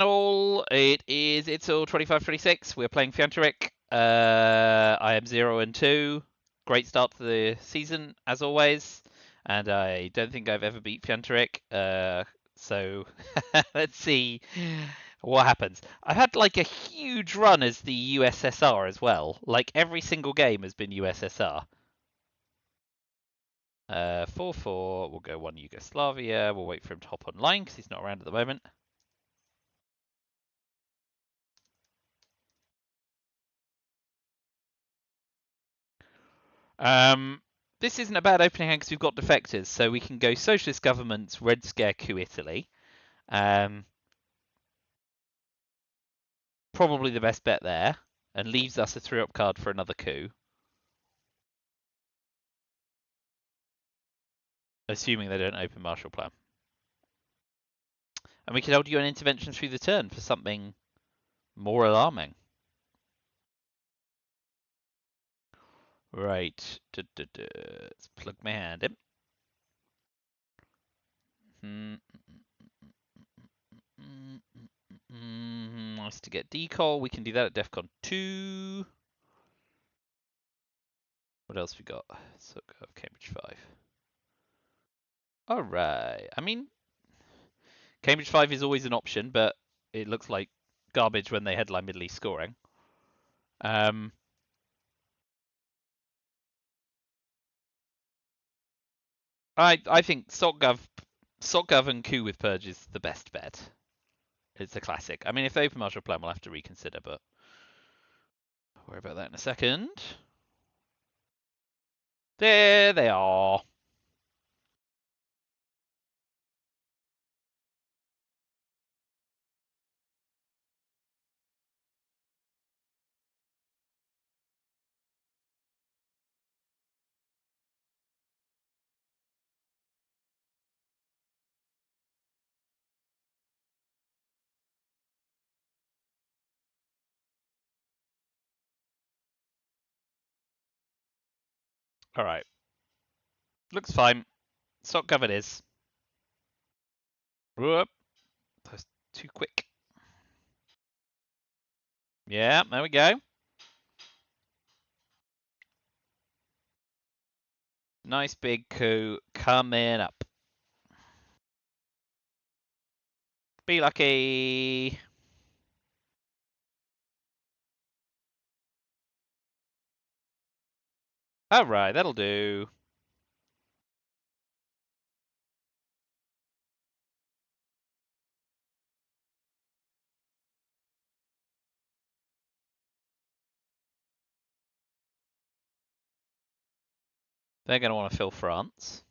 All it is ITSL 25-26. We're playing Fjantarik. I am 0-2. Great start to the season as always, and I don't think I've ever beat Fjantarik. So let's see what happens. I've had like a huge run as the USSR as well. Like every single game has been USSR. 4-4. We'll go 1 Yugoslavia. We'll wait for him to hop online because he's not around at the moment. This isn't a bad opening hand because we've got defectors, so we can go Socialist Governments, Red Scare coup Italy. Probably the best bet there, and leaves us a 3-up card for another coup. Assuming they don't open Marshall Plan. And we can hold you an intervention through the turn for something more alarming. Right. Let's plug my hand in. Nice to get decall. We can do that at DEFCON 2. What else we got? So Cambridge 5. Alright. I mean, Cambridge 5 is always an option, but it looks like garbage when they headline Middle East scoring. I think SOCGov and coup with Purge is the best bet. It's a classic. I mean, if they open Marshall Plan, we'll have to reconsider, but I'll worry about that in a second. There they are. All right. Looks fine. SOCGov it is. Whoop. That's too quick. Yeah, there we go. Nice big coup coming up. Be lucky. All right, that'll do. They're going to want to fill France.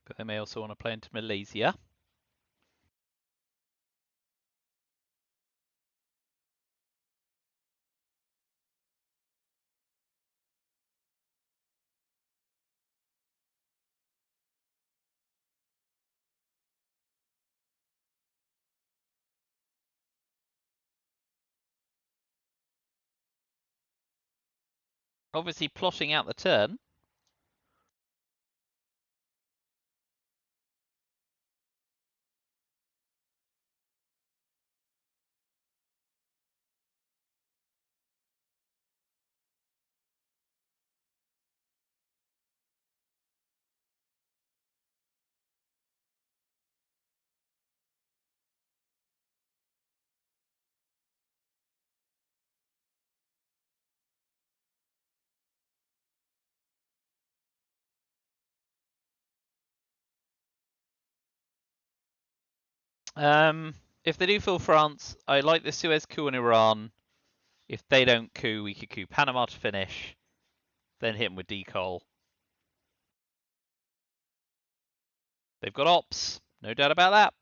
But they may also want to play into Malaysia. Obviously plotting out the turn. If they do fill France, I like the Suez coup in Iran. If they don't coup, we could coup Panama to finish, then hit them with decall. They've got ops, no doubt about that.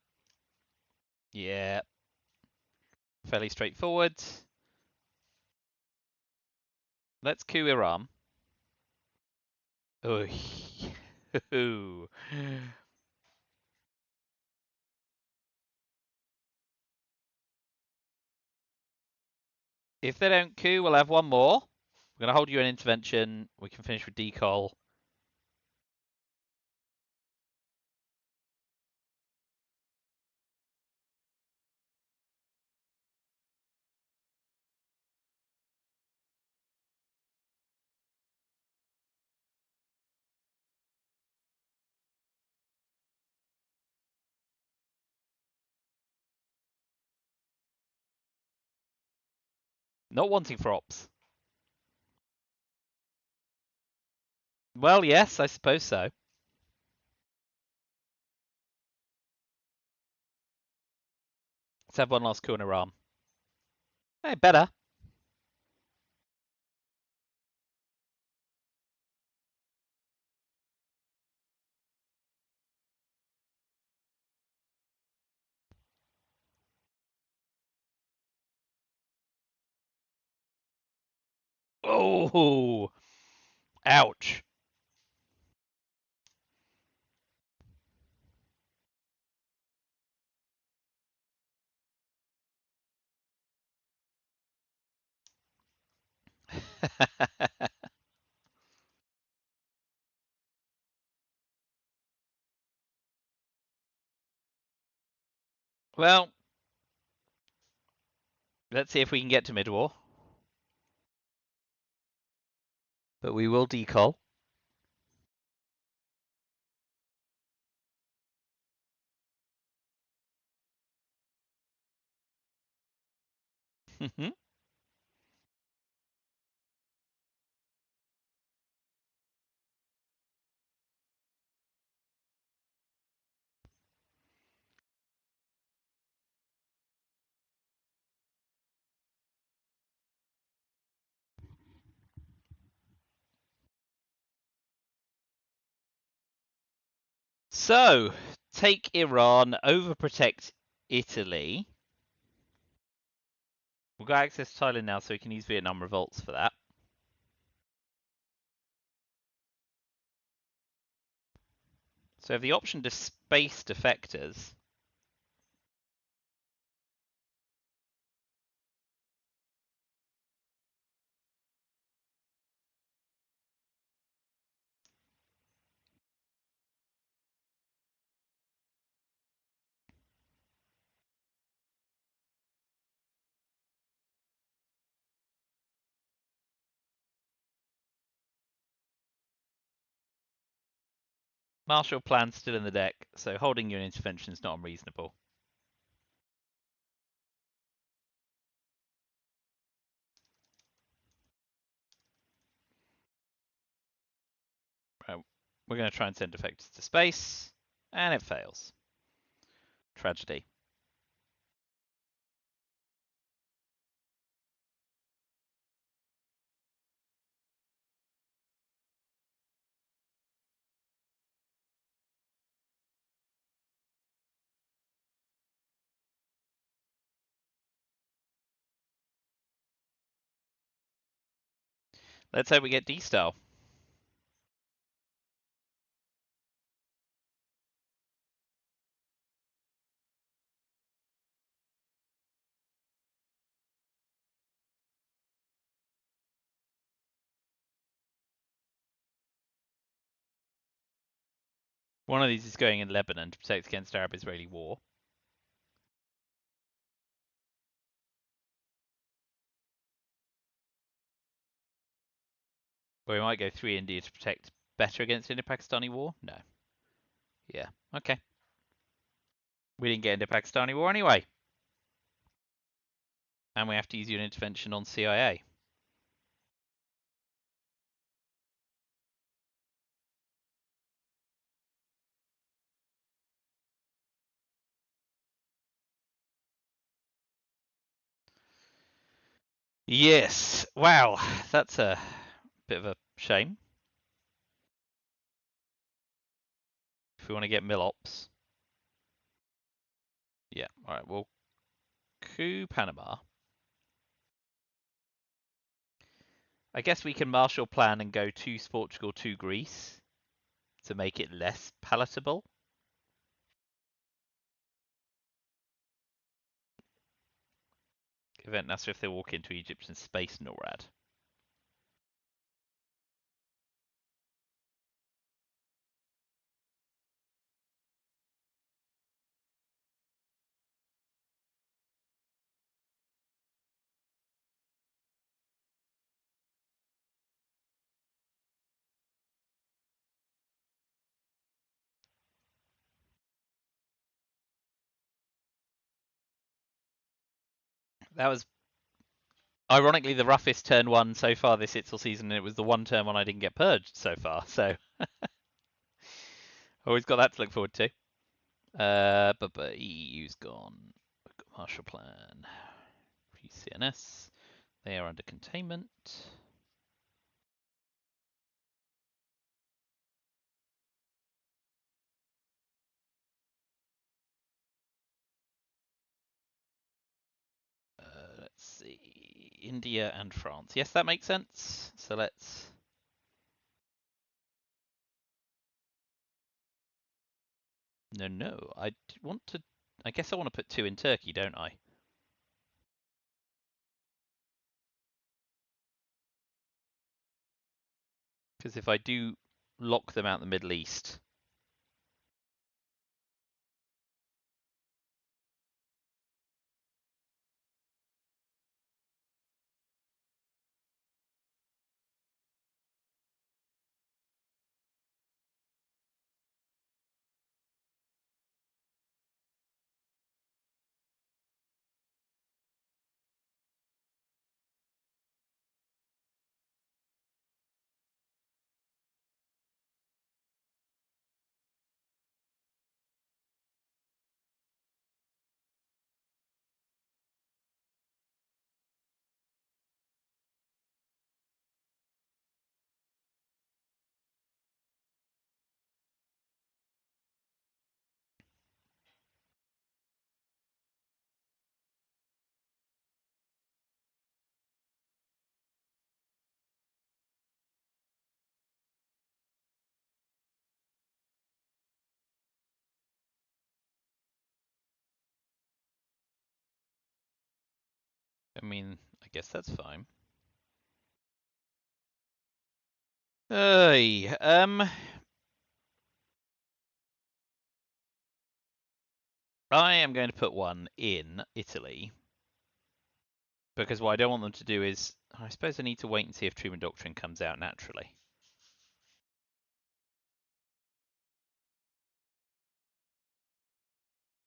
Yeah. fairly straightforward. Let's coup Iran. Oh, if they don't coup, we'll have one more. We're going to hold you an intervention. We can finish with decol. Not wanting for ops. Well, yes, I suppose so. Let's have one last coup in Iran. Hey, better. Oh, ouch. Well, let's see if we can get to mid-war. But we will decol. So, take Iran, overprotect Italy. We've got access to Thailand now, so we can use Vietnam revolts for that. So we have the option to space defectors. Marshall plan's still in the deck, so holding you an intervention is not unreasonable. Right, we're going to try and send defectors to space, and it fails. Tragedy. Let's hope we get D-Style. One of these is going in Lebanon to protect against Arab-Israeli war. Or we might go 3 India to protect better against Indo-Pakistani war? No. Yeah, okay. We didn't get into Pakistani war anyway. And we have to use your intervention on CIA. Yes. Wow, that's a bit of a shame. If we want to get Milops. Yeah, alright, we'll Coup Panama. I guess we can Marshall Plan and go to Portugal to Greece to make it less palatable. Event Nasser if they walk into Egyptian space, NORAD. That was ironically the roughest turn one so far this ITSL season, and it was the one turn one I didn't get purged so far. So always got that to look forward to. But EU's gone. We've got Marshall Plan. PCNS. They are under containment. Let's see. India and France. Yes, that makes sense. So let's. No. I want to. I guess I want to put 2 in Turkey, don't I? Because if I do lock them out in the Middle East. I mean, I guess that's fine. Hey, I am going to put one in Italy because what I don't want them to do is, I suppose I need to wait and see if Truman Doctrine comes out naturally.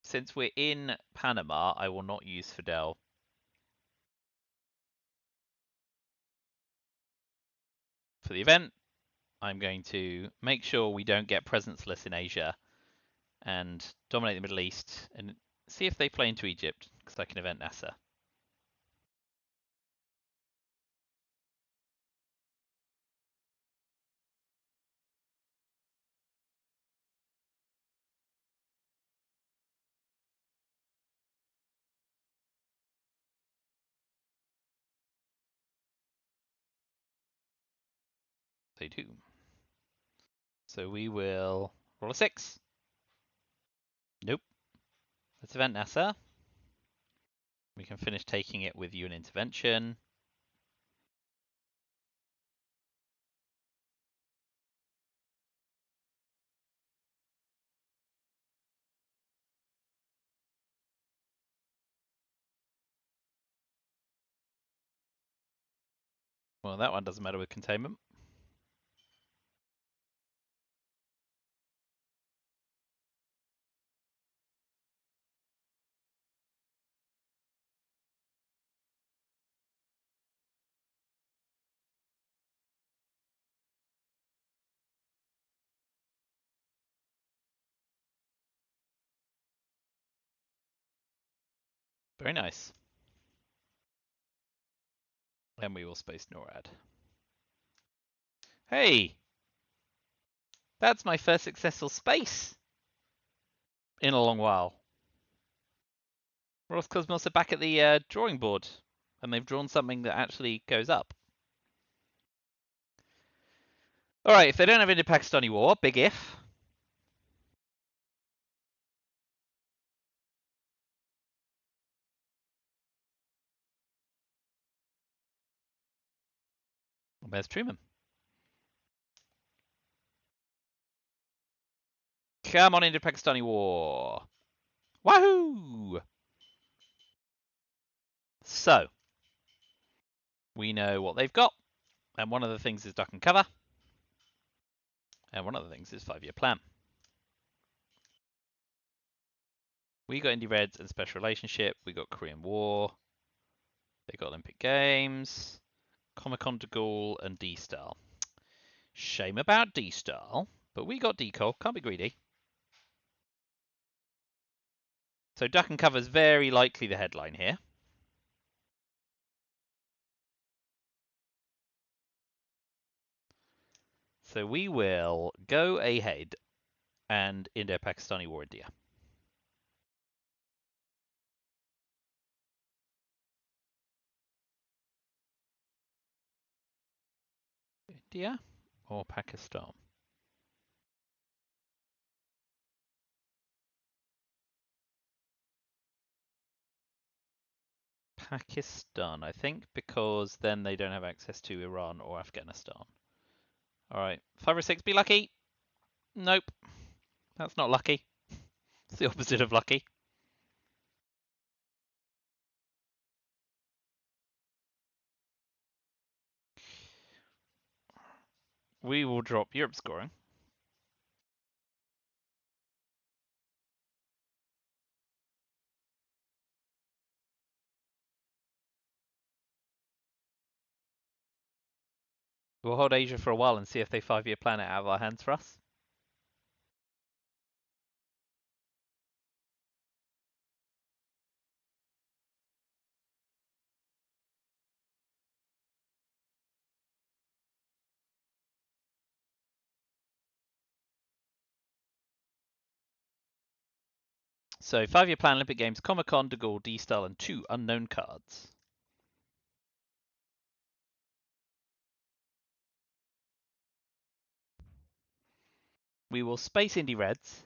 Since we're in Panama, I will not use Fidel. For the event, I'm going to make sure we don't get presence-less in Asia and dominate the Middle East and see if they play into Egypt because I can event NASA. They do. So we will roll a 6. Nope. Let's event NASA. We can finish taking it with you an intervention. Well, that one doesn't matter with containment. Very nice. And we will space NORAD. Hey! That's my first successful space in a long while. Ross Cosmos are back at the drawing board, and they've drawn something that actually goes up. All right, if they don't have Indo-Pakistani War, big if. There's Truman. Come on, Indo-Pakistani War. Wahoo! So, we know what they've got, and one of the things is duck and cover, and one of the things is 5-year plan. We got Indie Reds and Special Relationship. We got Korean War. They got Olympic Games, Comic-Con de Gaulle, and D-Style. Shame about D-Style, but we got Decol. Can't be greedy. So duck and cover is very likely the headline here. So we will go ahead and Indo-Pakistani War India. India or Pakistan? Pakistan, I think, because then they don't have access to Iran or Afghanistan. All right, 5 or 6, be lucky. Nope, that's not lucky. It's the opposite of lucky. We will drop Europe scoring. We'll hold Asia for a while and see if they 5-year plan it out of our hands for us. So 5-year plan, Olympic Games, Comic-Con, de Gaulle, D-Style, and 2 unknown cards. We will space Indie Reds,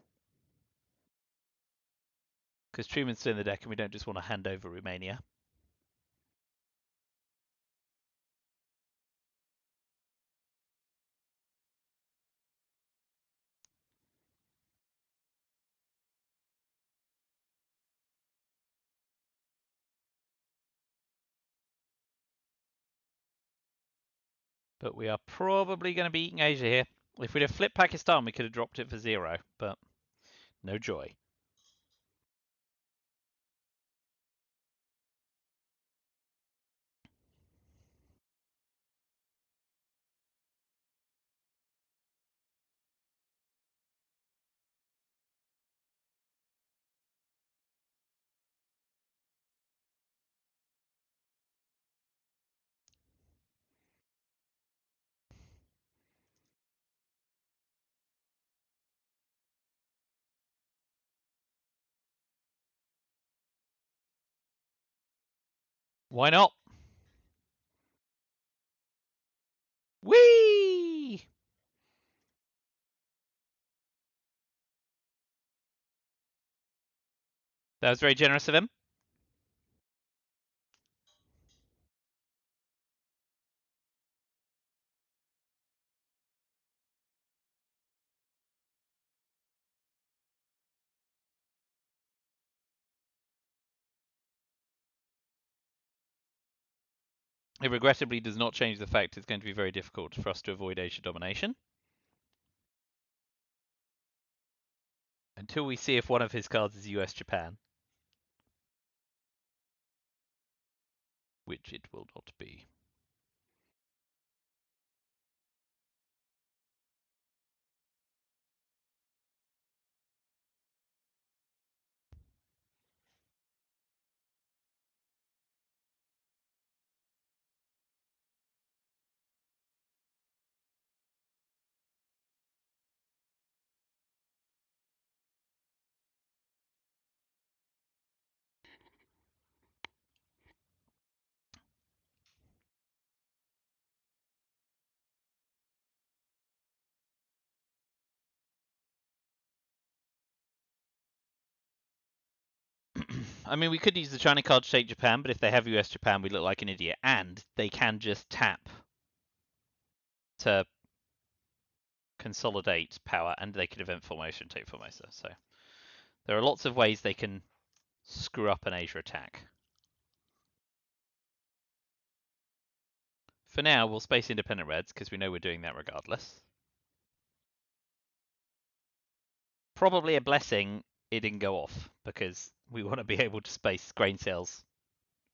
because Truman's still in the deck and we don't just want to hand over Romania. But we are probably going to be eating Asia here. If we'd have flipped Pakistan, we could have dropped it for 0, but no joy. Why not? Whee! That was very generous of him. It regrettably does not change the fact it's going to be very difficult for us to avoid Asia domination. Until we see if one of his cards is US-Japan. Which it will not be. I mean, we could use the China card to take Japan, but if they have US Japan, we look like an idiot. And they can just tap to consolidate power, and they could event formation, take Formosa. So there are lots of ways they can screw up an Asia attack. For now, we'll space independent reds, because we know we're doing that regardless. Probably a blessing it didn't go off, because we want to be able to space grain sales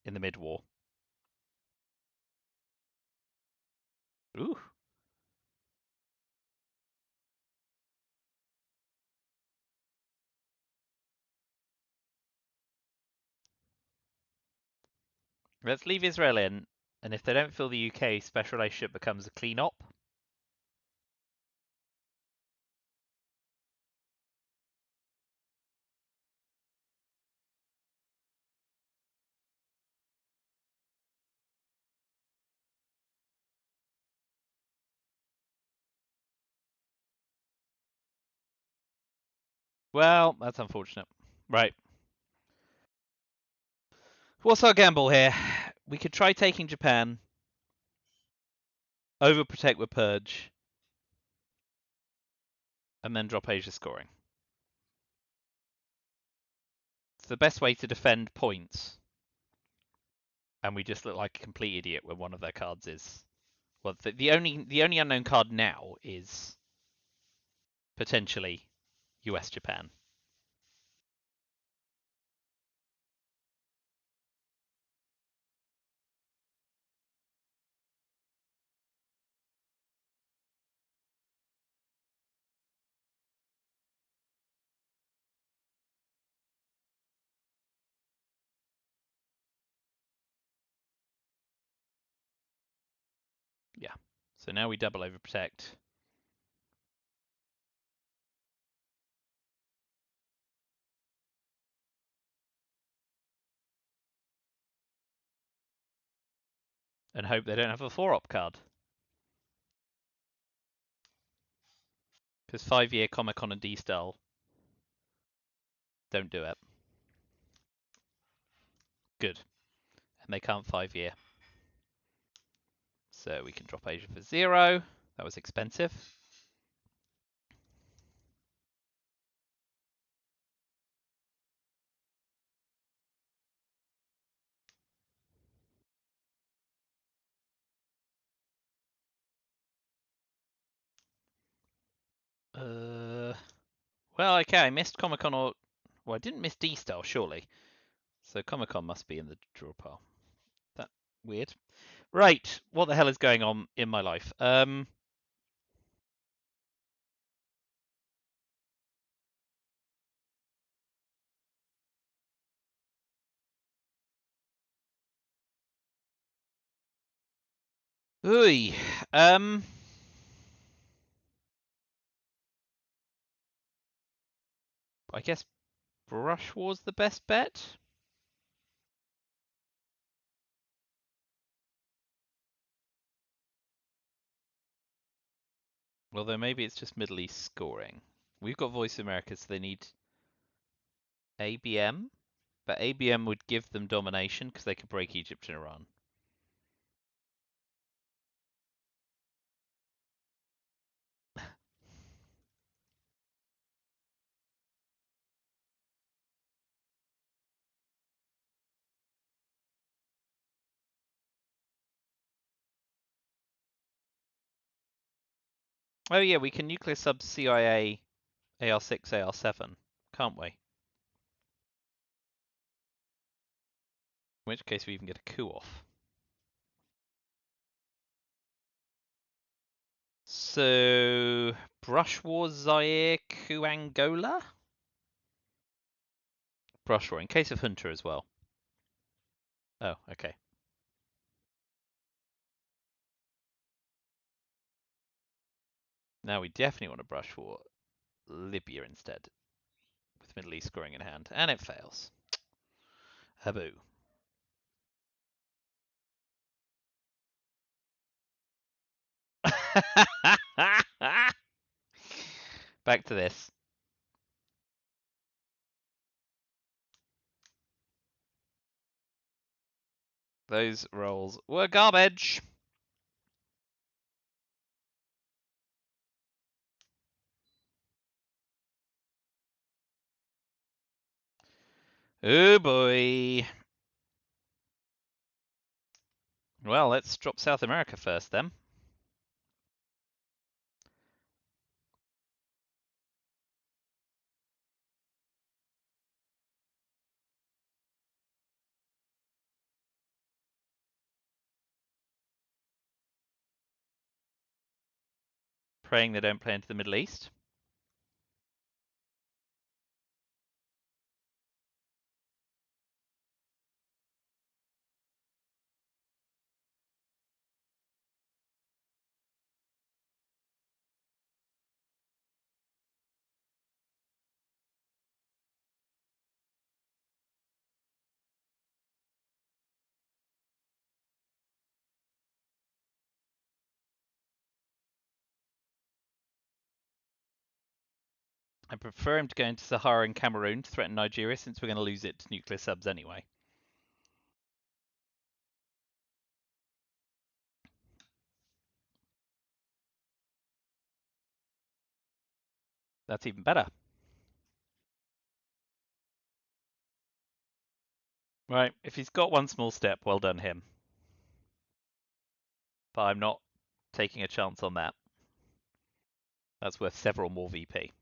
in the mid-war. Ooh. Let's leave Israel in, and if they don't fill the UK, special relationship becomes a clean op. Well, that's unfortunate. Right. What's our gamble here? We could try taking Japan, overprotect with Purge, and then drop Asia scoring. It's the best way to defend points. And we just look like a complete idiot when one of their cards is. Well, the only unknown card now is potentially US Japan. Yeah. So now we double overprotect. And hope they don't have a 4-op card. Because 5-year Comic Con and D-Style don't do it. Good. And they can't 5-year. So we can drop Asia for 0. That was expensive. Well, okay, I missed Comic Con or... Well, I didn't miss D-Style, surely. So Comic Con must be in the draw pile. That weird. Right, what the hell is going on in my life? Ooh, I guess Brush War's the best bet. Although maybe it's just Middle East scoring. We've got Voice America, so they need ABM, but ABM would give them domination because they could break Egypt and Iran. Oh yeah, we can nuclear sub CIA AR6, AR7, can't we? In which case we even get a coup off. So, Brush War Zaire, coup Angola? Brush War, in case of Hunter as well. Oh, okay. Now we definitely want to Brush War Libya instead, with Middle East scoring in hand, and it fails. Haboo. Back to this. Those rolls were garbage. Oh boy. Well, let's drop South America first then. Praying they don't play into the Middle East. I prefer him to go into Sahara and Cameroon to threaten Nigeria since we're going to lose it to nuclear subs anyway. That's even better. Right, if he's got one small step, well done him. But I'm not taking a chance on that. That's worth several more VP.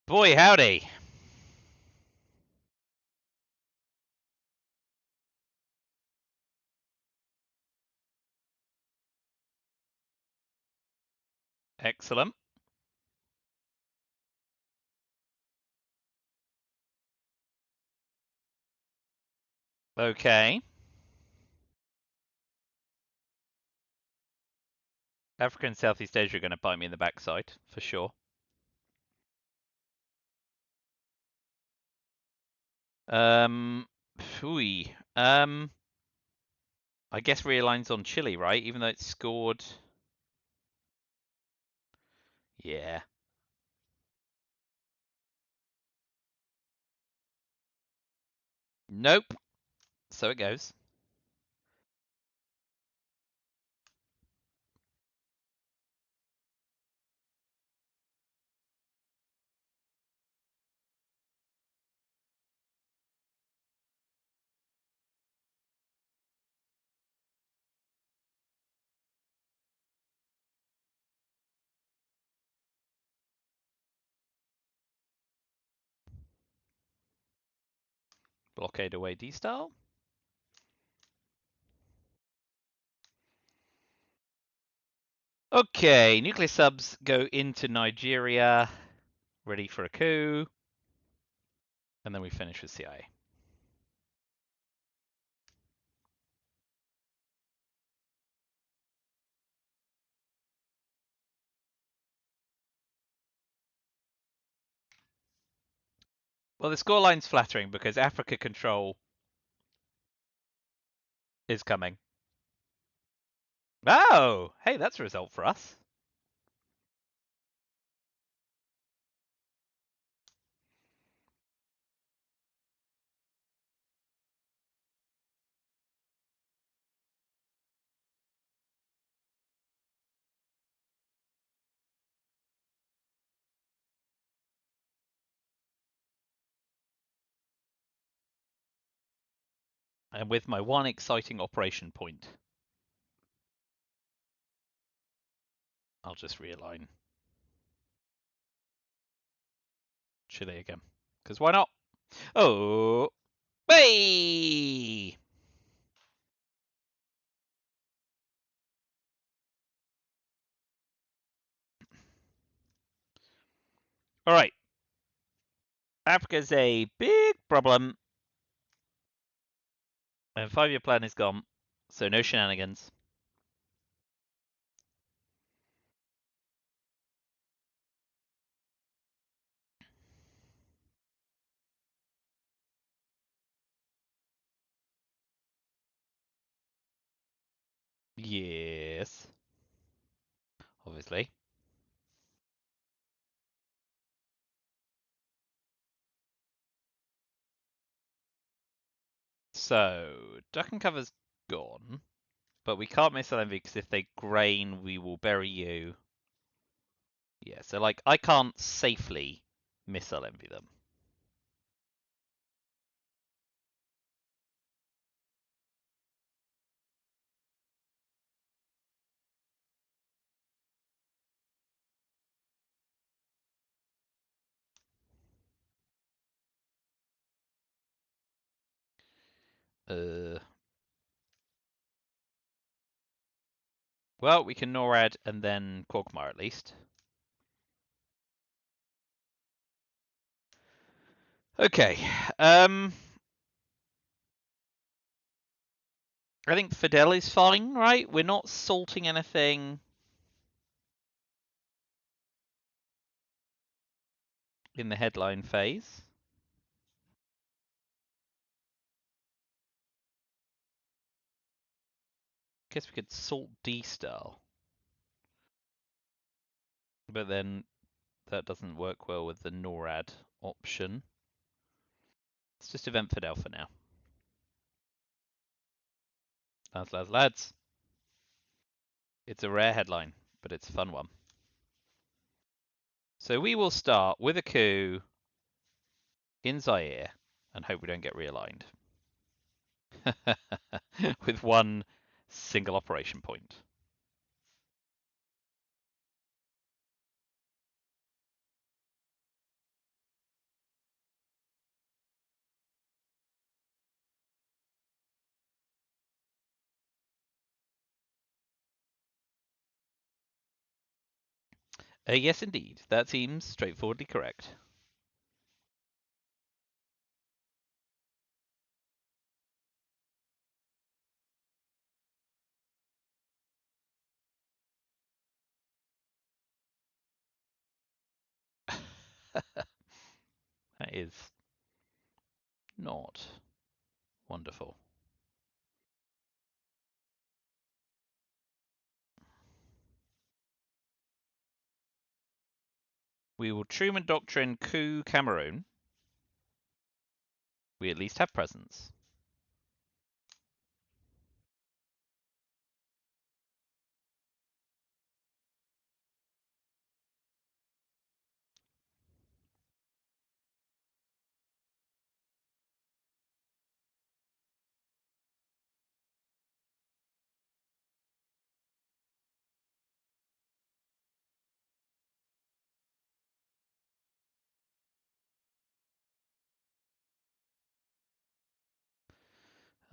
Boy, howdy! Excellent. Okay. Africa and Southeast Asia are going to bite me in the backside, for sure. Phooey. I guess realigns on Chile, right? Even though it's scored. Yeah. Nope. So it goes. Blockade away D style. Okay, nuclear subs go into Nigeria, ready for a coup, and then we finish with CIA. Well, the scoreline's flattering because Africa control is coming. Oh, hey, that's a result for us. And with my one exciting operation point, I'll just realign Chile again. Because why not? Oh, hey! All right. Africa's a big problem. And 5-year plan is gone. So no shenanigans. Yes. Obviously. So, duck and cover's gone, but we can't miss LMV because if they grain, we will bury you. Yeah, so like I can't safely miss LMV them. Uh, well, we can NORAD and then Quagmire at least. Okay. I think Fidel is fine, right? We're not salting anything in the headline phase. Guess we could salt D-Star. But then that doesn't work well with the NORAD option. Let's just event Fidel for now. Lads. It's a rare headline, but it's a fun one. So we will start with a coup in Zaire and hope we don't get realigned. With one single operation point. Yes, indeed. That seems straightforwardly correct. That is not wonderful. We will Truman Doctrine coup Cameroon. We at least have presence.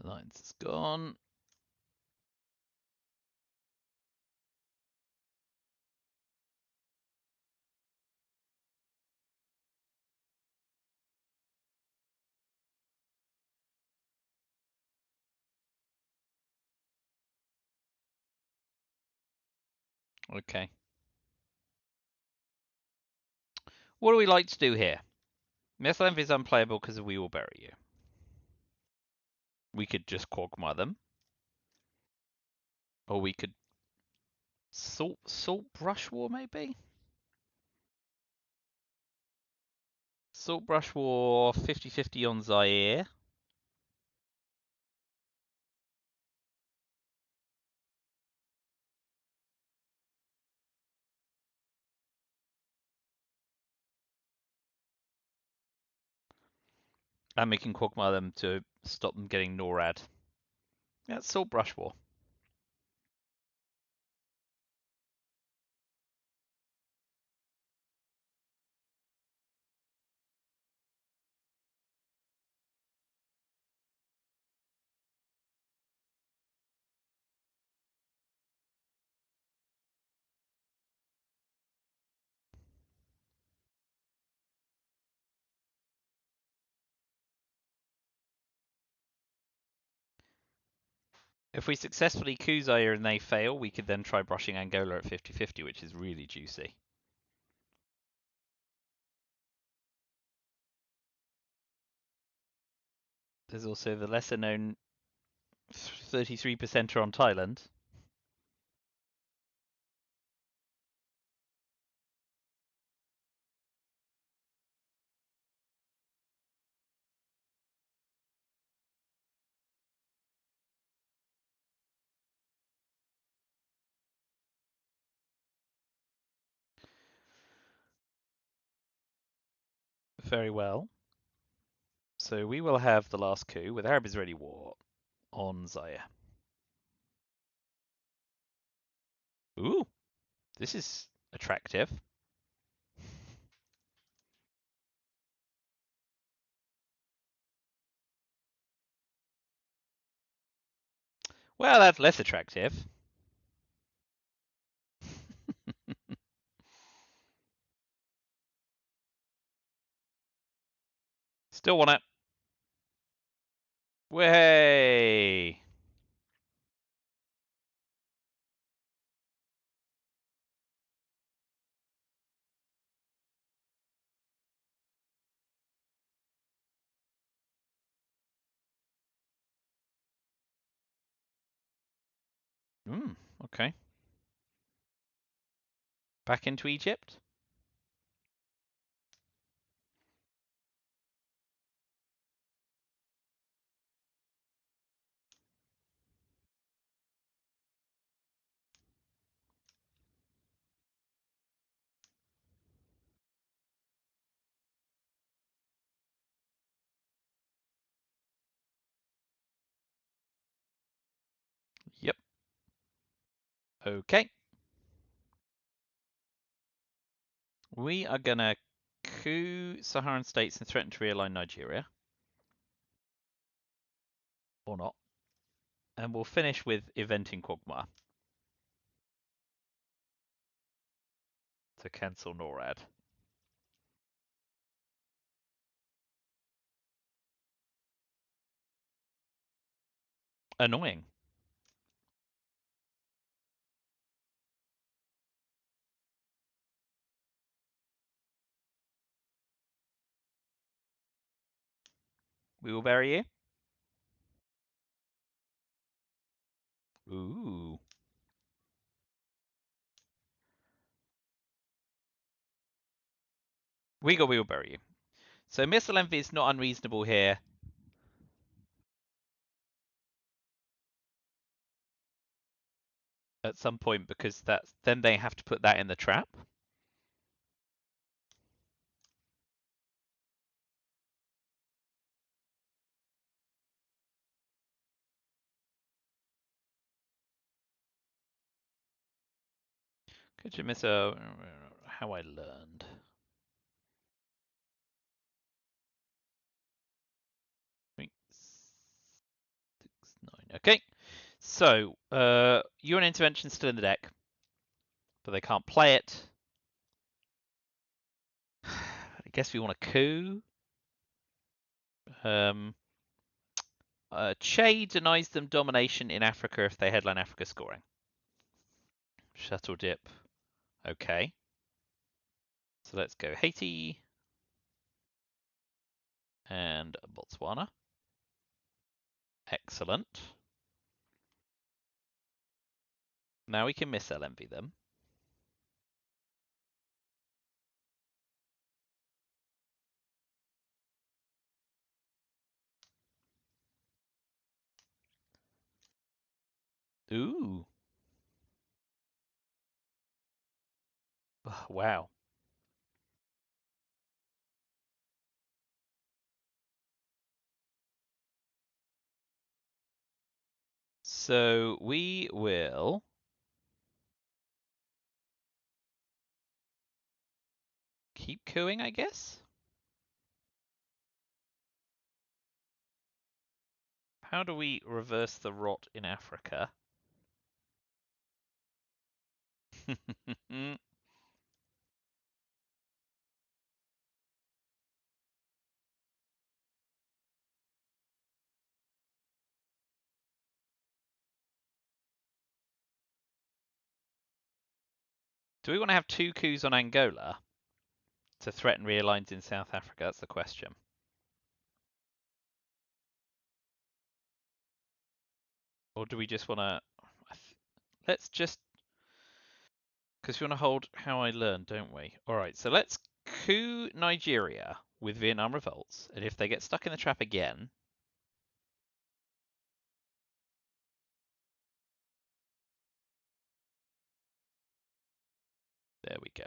Alliance is gone. Okay. What do we like to do here? Methlenv is unplayable because we will bury you. We could just Quagmire them. Or we could Salt Brush War, maybe? Salt Brush War 50-50 on Zaire. And we can Quagmire them to stop them getting NORAD. Yeah, Salt Brush War. If we successfully coup Zaire and they fail, we could then try brushing Angola at 50-50, which is really juicy. There's also the lesser known 33%er on Thailand. Very well. So we will have the last coup with Arab Israeli war on Zaire. Ooh, this is attractive. Well, that's less attractive. Still want it. Way. Okay. Back into Egypt. Yep. Okay. We are gonna coup Saharan states and threaten to realign Nigeria. Or not. And we'll finish with eventing Quagmire to cancel NORAD. Annoying. We will bury you. Ooh. We will bury you. So missile envy is not unreasonable here. At some point, because then they have to put that in the trap. Could you miss a how I learned? Okay. So, UN intervention's still in the deck, but they can't play it. I guess we want a coup. Che denies them domination in Africa if they headline Africa scoring. Shuttle dip. Okay. So let's go Haiti and Botswana. Excellent. Now we can miss LMV them. Ooh. Wow. So we will keep cooing, I guess? How do we reverse the rot in Africa? Do we want to have 2 coups on Angola to threaten realigns in South Africa? That's the question. Or do we just want to... Let's just... Because we want to hold how I learned, don't we? Alright, so let's coup Nigeria with Vietnam revolts. And if they get stuck in the trap again... There we go.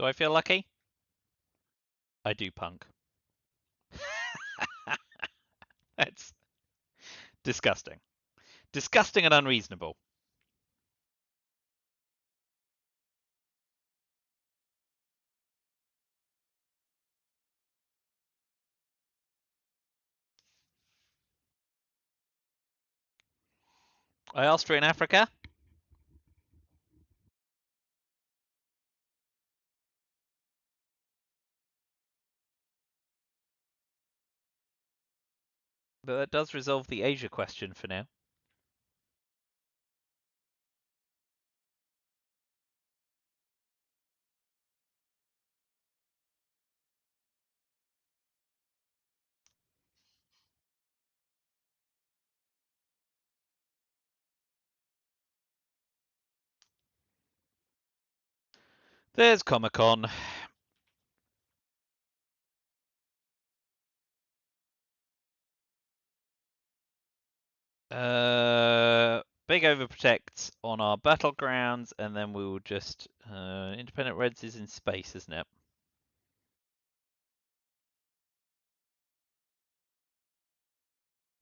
Do I feel lucky? I do, punk. That's disgusting. Disgusting and unreasonable. I Austria in Africa. But that does resolve the Asia question for now. There's Comic Con. Big overprotect on our battlegrounds, and then we will just Independent Reds is in space, isn't it?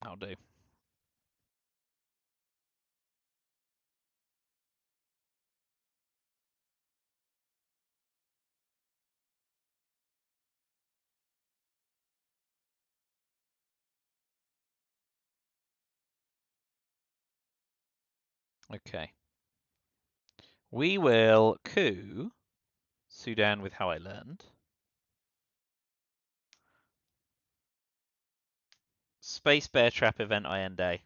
I'll do. Okay. We will coup Sudan with How I Learned. Space Bear Trap event I end day.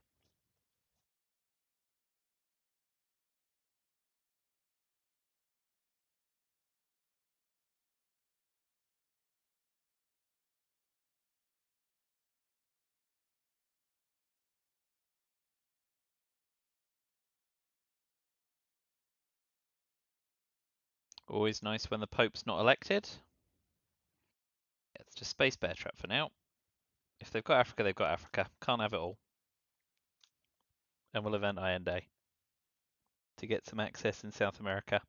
Always nice when the Pope's not elected. Yeah, it's just Space Bear Trap for now. If they've got Africa, they've got Africa. Can't have it all. And we'll event I end day to get some access in South America.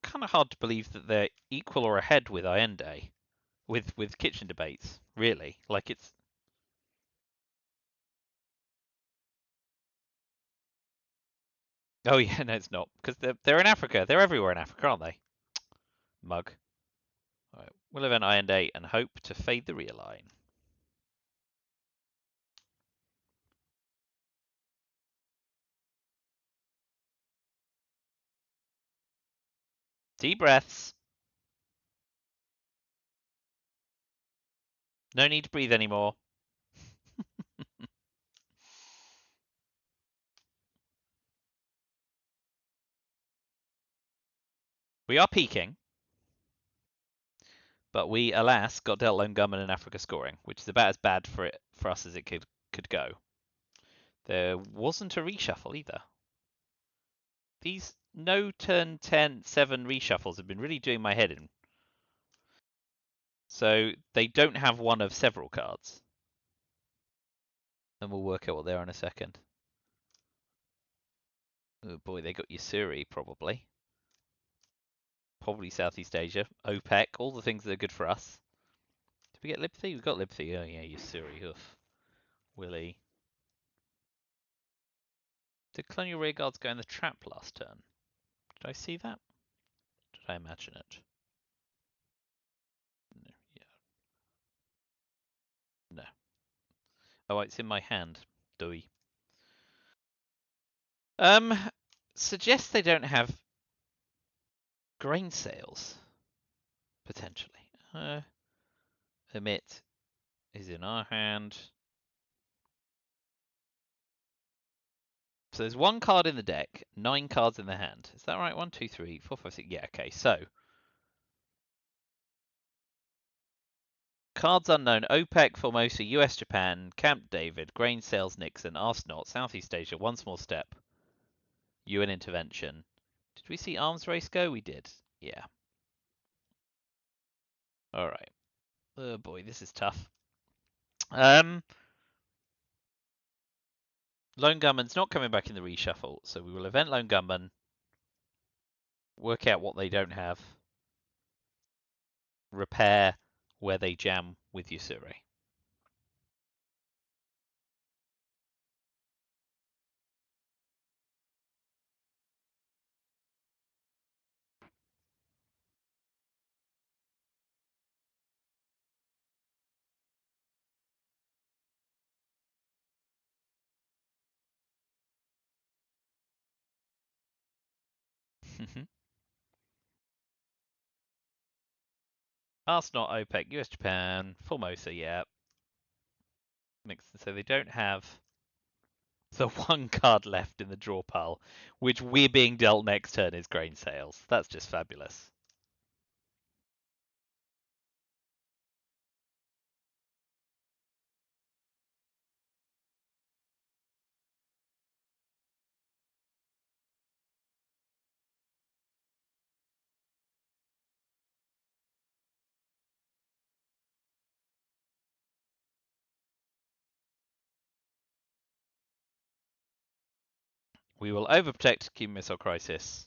Kind of hard to believe that they're equal or ahead with I end day, with kitchen debates. Really, like it's. Oh yeah, no, it's not because they're in Africa. They're everywhere in Africa, aren't they? Mug. All right, we'll event I end day and hope to fade the rear line. Deep breaths. No need to breathe anymore. We are peaking, but we, alas, got dealt lone gunman in Africa scoring, which is about as bad for us as it could go. There wasn't a reshuffle either. These no turn 10, 7 reshuffles have been really doing my head in. So they don't have one of several cards. And we'll work out what they are in a second. Oh boy, they got Yasuri, probably. Probably Southeast Asia, OPEC, all the things that are good for us. Did we get Libthy? We got Libthy. Oh yeah, Yasuri. Oof. Willie. Did Colonial Rearguards go in the trap last turn? Did I see that? Did I imagine it? No. Yeah. No. Oh, it's in my hand. Doi. Um, Suggests they don't have grain sales, potentially. Emit is in our hand. So there's one card in the deck, 9 cards in the hand. Is that right? 1, 2, 3, 4, 5, 6. Yeah, okay. So cards unknown: OPEC, Formosa, US, Japan, Camp David, grain sales, Nixon, Arsenal, Southeast Asia, one small step, UN intervention. Did we see arms race go? We did. Yeah. All right. Oh boy, this is tough. Lone Gunman's not coming back in the reshuffle, so we will event Lone Gunman, work out what they don't have, repair where they jam with Yusuri. Ask not OPEC, US Japan, Formosa, yeah. So they don't have the one card left in the draw pile, which we're being dealt next turn is grain sales. That's just fabulous. We will overprotect Cuban Missile Crisis,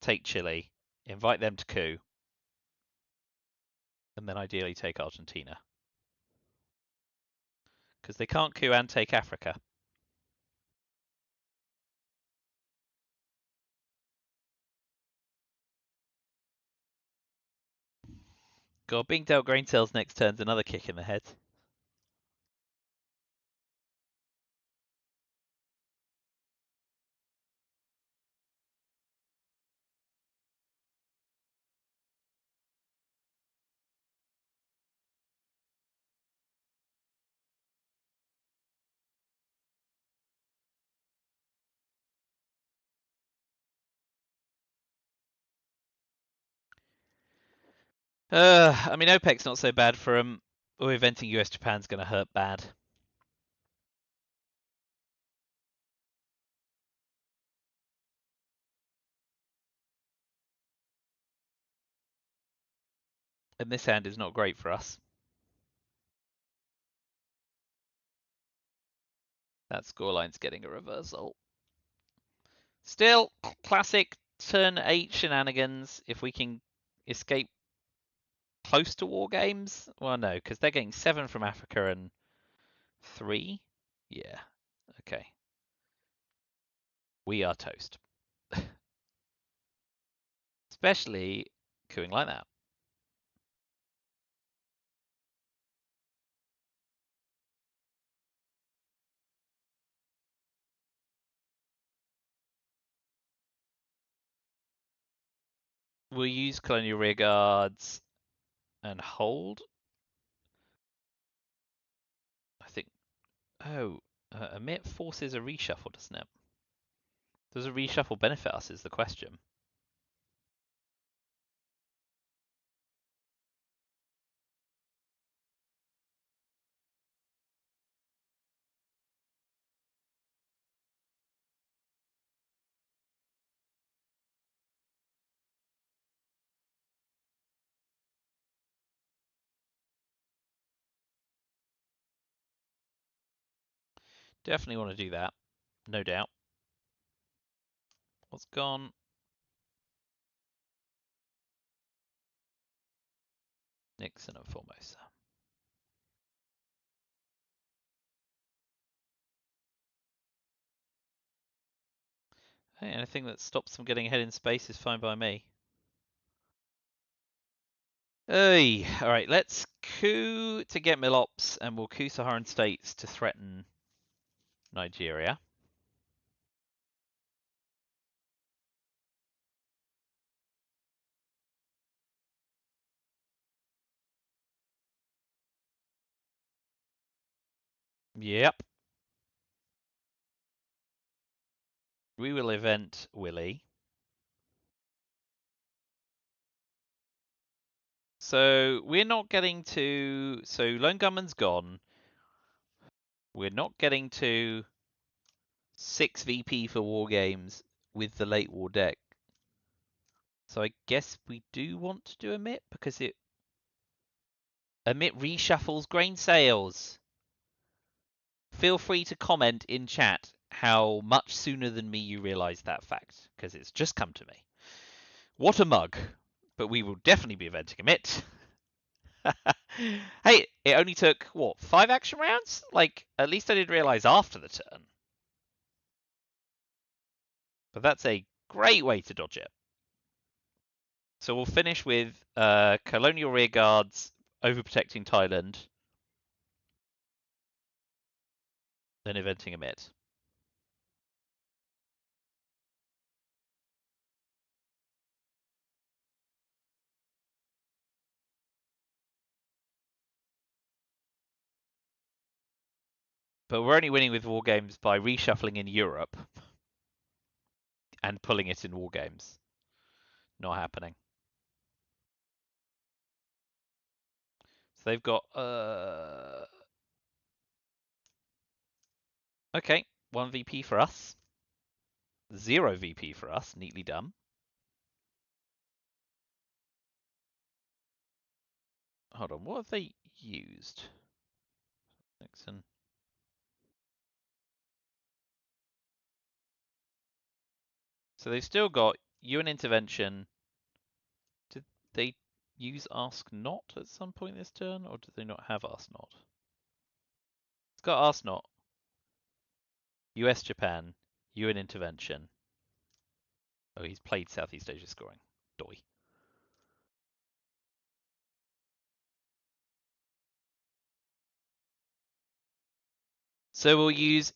take Chile, invite them to coup, and then ideally take Argentina. Because they can't coup and take Africa. God, being dealt grain sales next turn's another kick in the head. I mean, OPEC's not so bad for them. Or eventing US Japan's going to hurt bad. And this hand is not great for us. That scoreline's getting a reversal. Still, classic turn 8 shenanigans. If we can escape close to war games, well, no, because they're getting 7 from Africa and 3. Yeah, okay. We are toast. Especially cooing like that. We'll use colonial rear guards and hold. I think. Oh, emit forces a reshuffle, doesn't it? Does a reshuffle benefit us? Is the question. Definitely want to do that, no doubt. What's gone? Nixon and Formosa. Hey, anything that stops them getting ahead in space is fine by me. Hey, all right, let's coup to get Milops, and we'll coup Saharan states to threaten Nigeria. Yep. We will event Willie. So we're not getting to. So Lone Gunman's gone. We're not getting to 6 VP for war games with the late war deck. So I guess we do want to do emit because emit reshuffles grain sales. feel free to comment in chat how much sooner than me you realise that fact, because it's just come to me. What a mug! But we will definitely be eventing a mitt. Hey, it only took, what, 5 action rounds? Like, at least I did realise after the turn. But that's a great way to dodge it. So we'll finish with Colonial Rearguards overprotecting Thailand, then eventing a mitt. But we're only winning with war games by reshuffling in Europe and pulling it in war games. Not happening. So they've got okay, 1 VP for us. 0 VP for us, neatly done. Hold on, what have they used? Nixon. So they've still got UN intervention. Did they use Ask Not at some point this turn, or did they not have Ask Not? It's got Ask Not. US Japan, UN intervention. Oh, he's played Southeast Asia scoring. Doi. So we'll use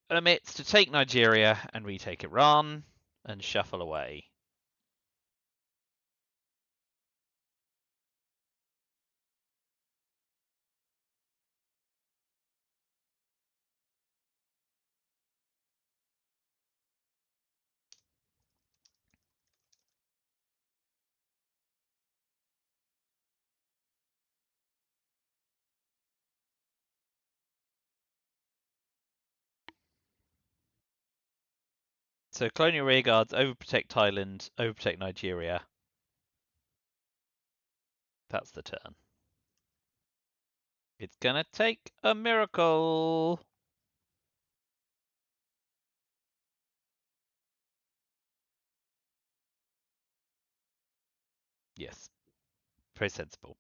Emits to take Nigeria and retake Iran and shuffle away. So Colonial Rearguards overprotect Thailand, overprotect Nigeria. That's the turn. It's gonna take a miracle. Yes, very sensible.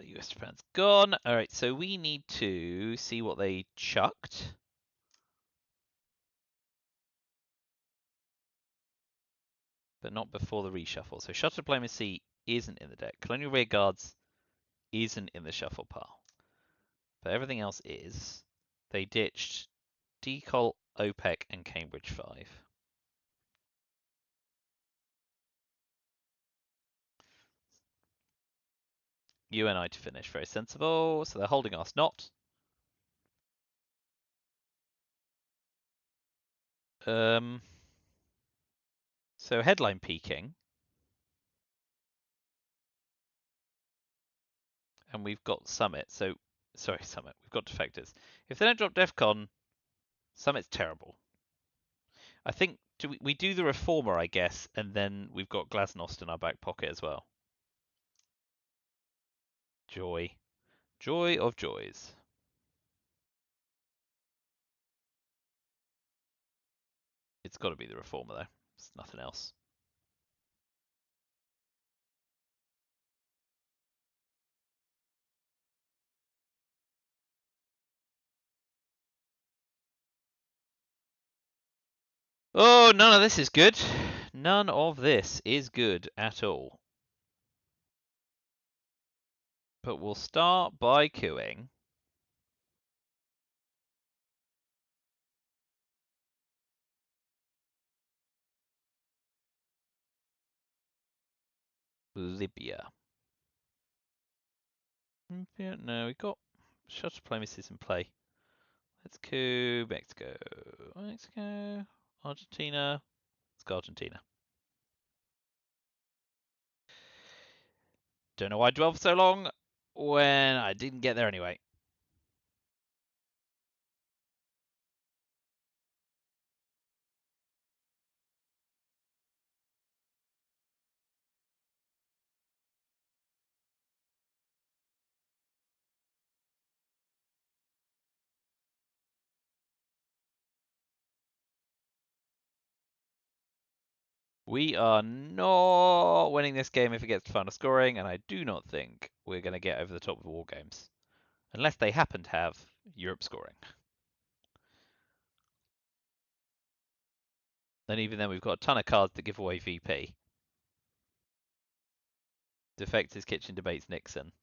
US Japan's gone. All right, so we need to see what they chucked. But not before the reshuffle. So Shuttle Diplomacy isn't in the deck. Colonial Rearguards isn't in the shuffle pile. But everything else is. They ditched Decol, OPEC, and Cambridge 5. UNI to finish, very sensible. So they're holding us not. So headline peaking. And we've got Summit. So, sorry, Summit. We've got Defectors. If they don't drop DEFCON, Summit's terrible. I think we do the Reformer, I guess, and then we've got Glasnost in our back pocket as well. Joy. Joy of joys. It's got to be the Reformer, though. It's nothing else. Oh, none of this is good. None of this is good at all. But we'll start by queuing. Libya. No, we've got shuttle diplomacies in play. Let's coup Mexico. Mexico. Argentina. Let's go Argentina. Don't know why I dwelled for so long when I didn't get there anyway. We are not winning this game if it gets to final scoring, and I do not think we're going to get over the top of War Games. Unless they happen to have Europe scoring. Then even then we've got a ton of cards that give away VP. Defectors, Kitchen Debates, Nixon.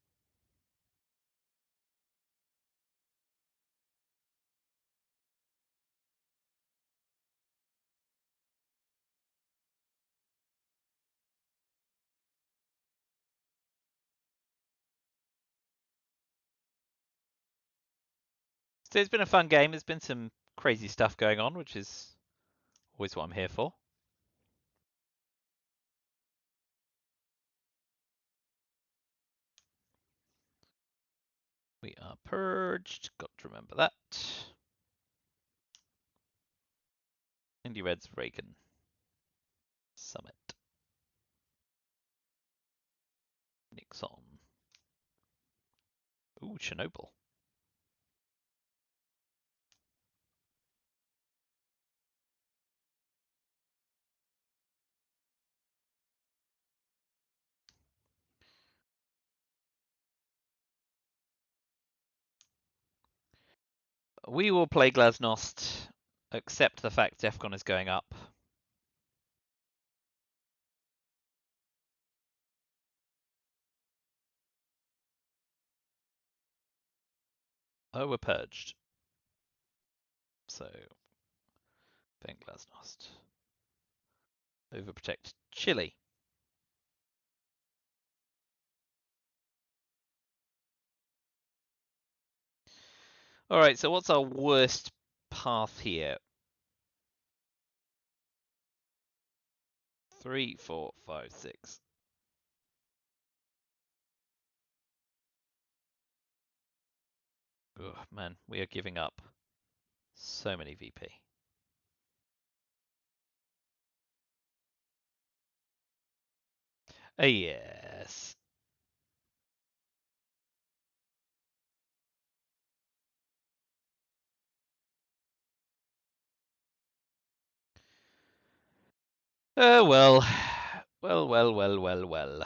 So it's been a fun game. There's been some crazy stuff going on, which is always what I'm here for. We are purged. Got to remember that. Indy Reds Reagan Summit. Nixon. Ooh, Chernobyl. We will play Glasnost, accept the fact DEFCON is going up. Oh, we're purged. So, playing Glasnost. Overprotect Chile. Alright, so what's our worst path here? 3, 4, 5, 6. Oh man, we are giving up so many VP. Yes. Well. Well.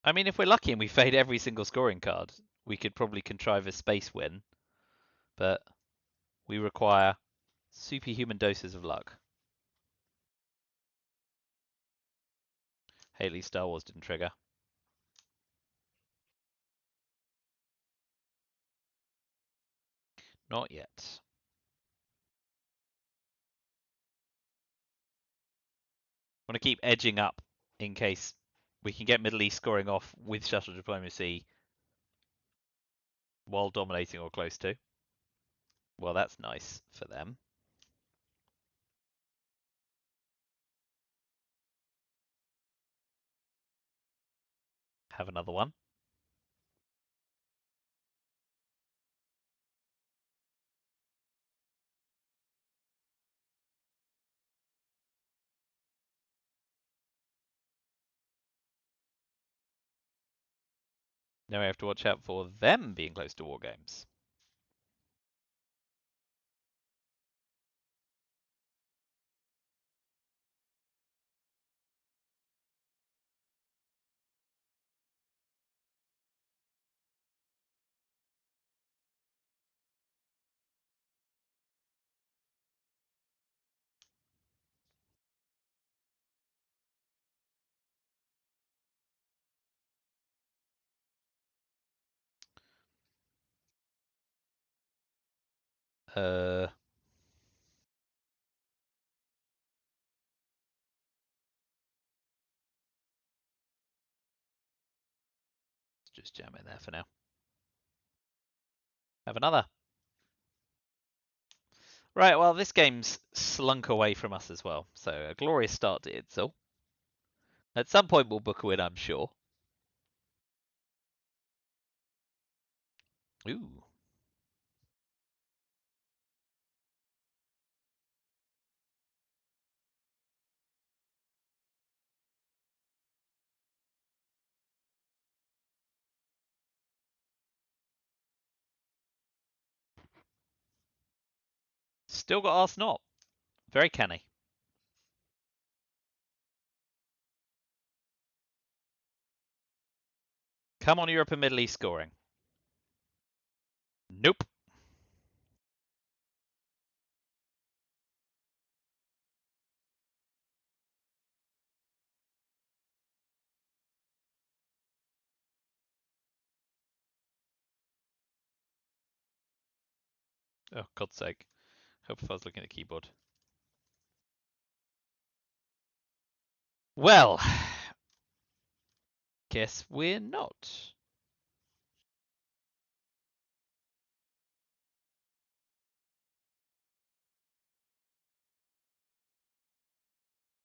I mean, if we're lucky and we fade every single scoring card, we could probably contrive a space win, but we require superhuman doses of luck. Haley Star Wars didn't trigger. Not yet. Want to keep edging up in case we can get Middle East scoring off with shuttle diplomacy while dominating or close to. Well, that's nice for them. Have another one. Now we have to watch out for them being close to war games. Uh, just jam in there for now. Have another. Right, well, this game's slunk away from us as well. So a glorious start to ITSL. At some point we'll book a win, I'm sure. Ooh. Still got Ask Not. Very canny. Come on, Europe and Middle East scoring. Nope. Oh, God's sake. Hope if I was looking at the keyboard. Well, guess we're not.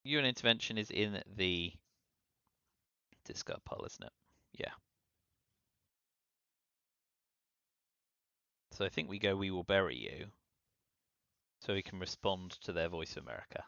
UN intervention is in the discard pile, isn't it? Yeah. So I think we go, we will bury you. So we can respond to their Voice of America.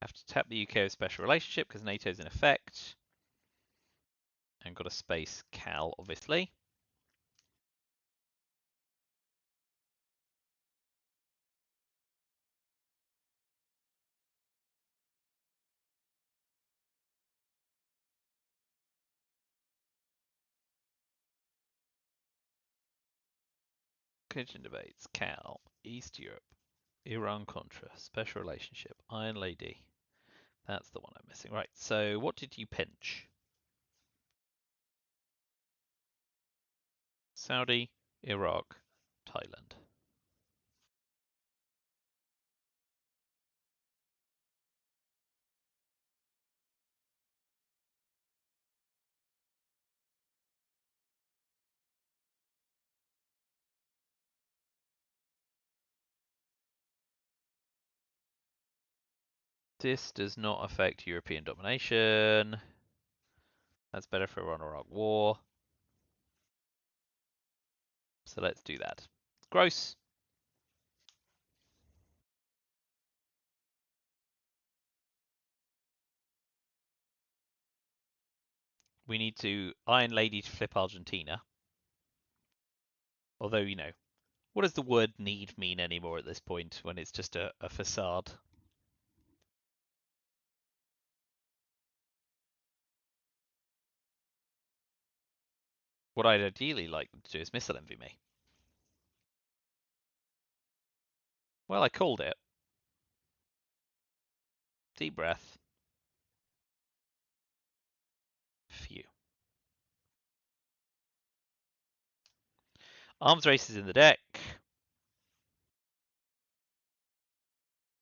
Have to tap the UK with special relationship because NATO's in effect. And got a space Cal, obviously. Kitchen debates, Cal, East Europe, Iran Contra, special relationship, Iron Lady. That's the one I'm missing. Right, so what did you pinch? Saudi, Iraq, Thailand. This does not affect European domination. That's better for Iran-Iraq war. So let's do that. Gross. We need to Iron Lady to flip Argentina. Although, you know, what does the word need mean anymore at this point when it's just a facade? What I'd ideally like them to do is missile envy me. Well, I called it. Deep breath. Phew. Arms race is in the deck.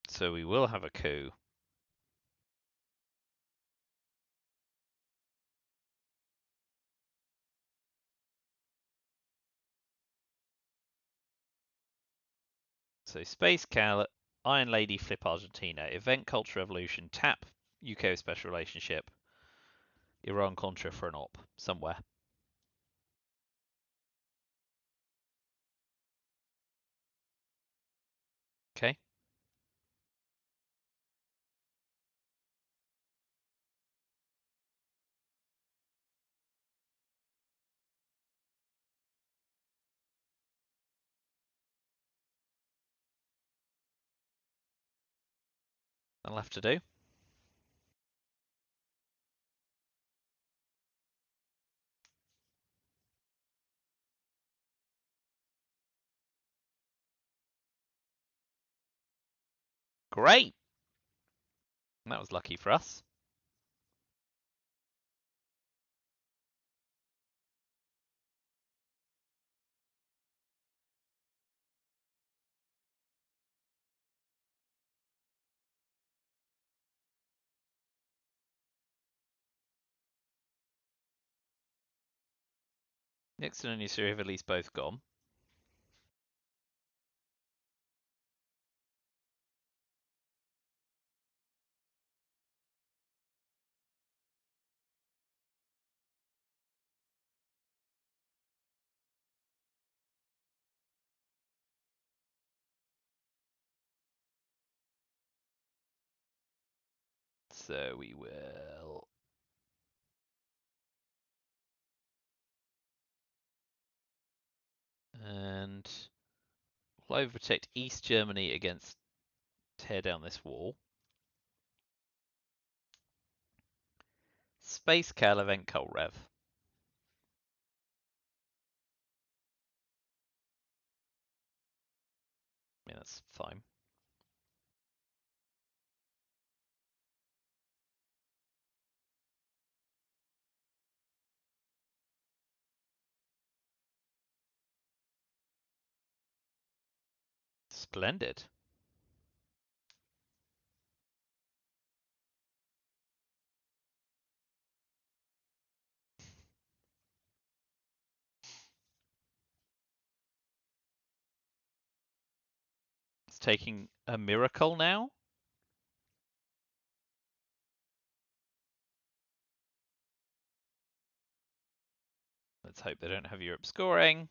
So we will have a coup. So Space Cal, Iron Lady, flip Argentina, Event Culture Revolution, tap UK special relationship, Iran Contra for an op somewhere. Okay. That'll have to do. Great. That was lucky for us. Nixon and Yusuri have at least both gone. So we will. And we'll overprotect East Germany against tear down this wall. Space Cal event Coal Rev. I mean, that's fine. Splendid. It's taking a miracle now. Let's hope they don't have Europe scoring.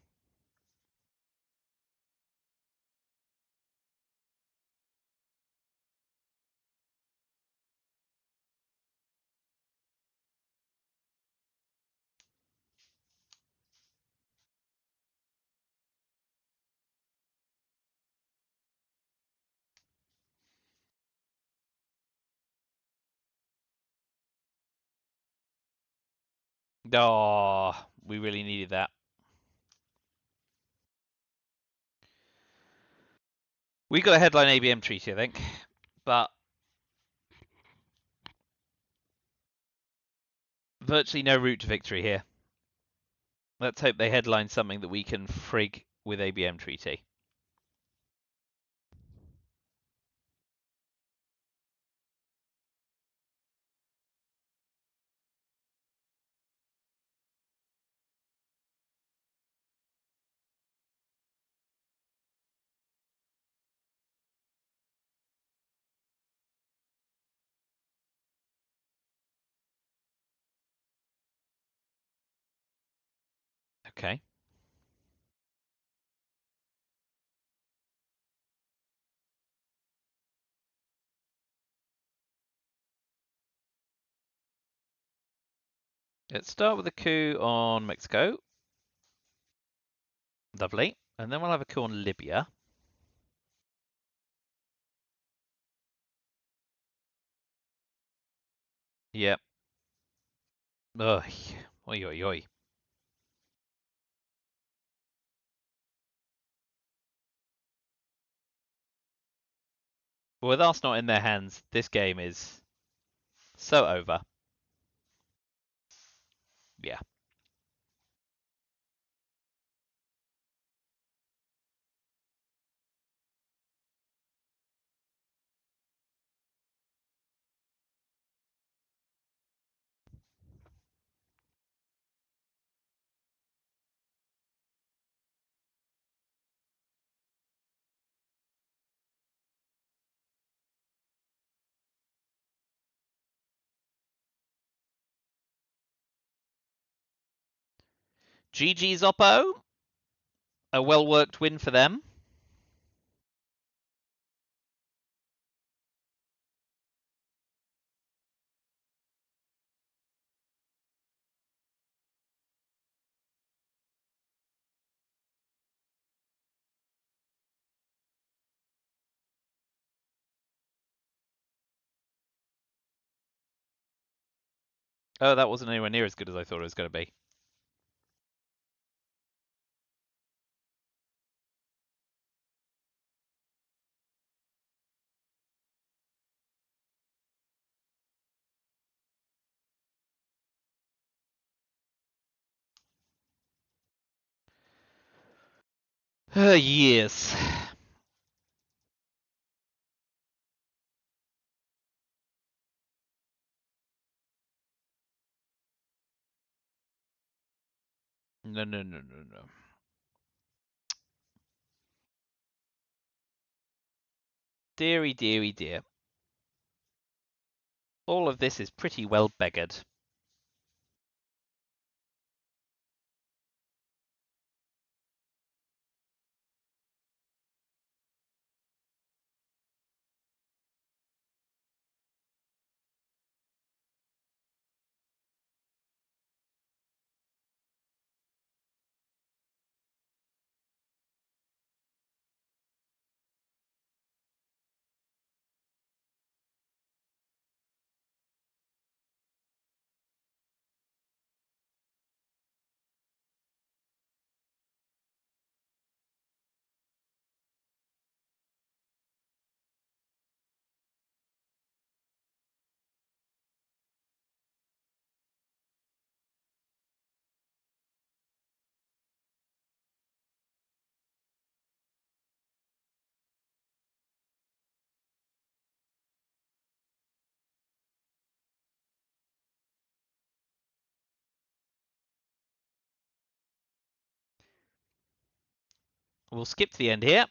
Oh, we really needed that. We got a headline ABM treaty, I think, but virtually no route to victory here. Let's hope they headline something that we can frig with ABM treaty. Okay. Let's start with a coup on Mexico. Lovely. And then we'll have a coup on Libya. Yep. Ugh. Oi, oi, oi. With Arsenal in their hands, this game is so over. Yeah. GG's Oppo. A well-worked win for them. Oh, that wasn't anywhere near as good as I thought it was going to be. Yes. No, no, no, no, no. Deary, deary, dear. All of this is pretty well beggared. We'll skip to the end here.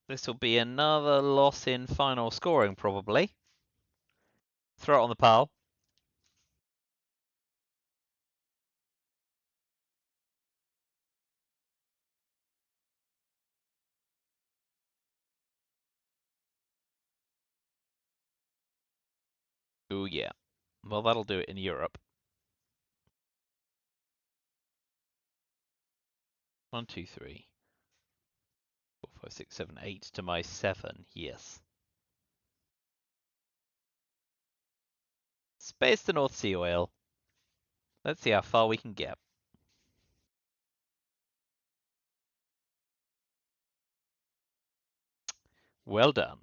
This will be another loss in final scoring, probably. Throw it on the pile. Oh, yeah. Well, that'll do it in Europe. 1, 2, 3, 4, 5, 6, 7, 8 to my 7. Yes. Space to North Sea oil. Let's see how far we can get. Well done.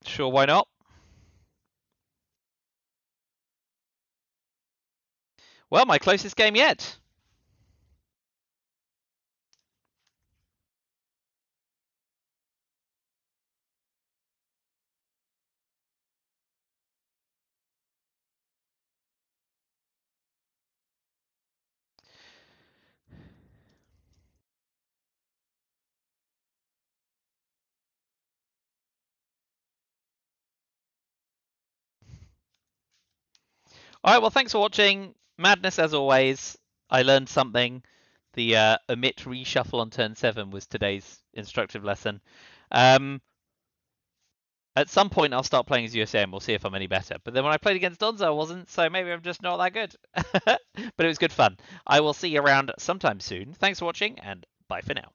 Sure, why not? Well, my closest game yet. All right, well, thanks for watching. Madness as always. I learned something. The omit reshuffle on turn 7 was today's instructive lesson. At some point, I'll start playing as USA and we'll see if I'm any better. But then when I played against Donzo, I wasn't, so maybe I'm just not that good. But it was good fun. I will see you around sometime soon. Thanks for watching, and bye for now.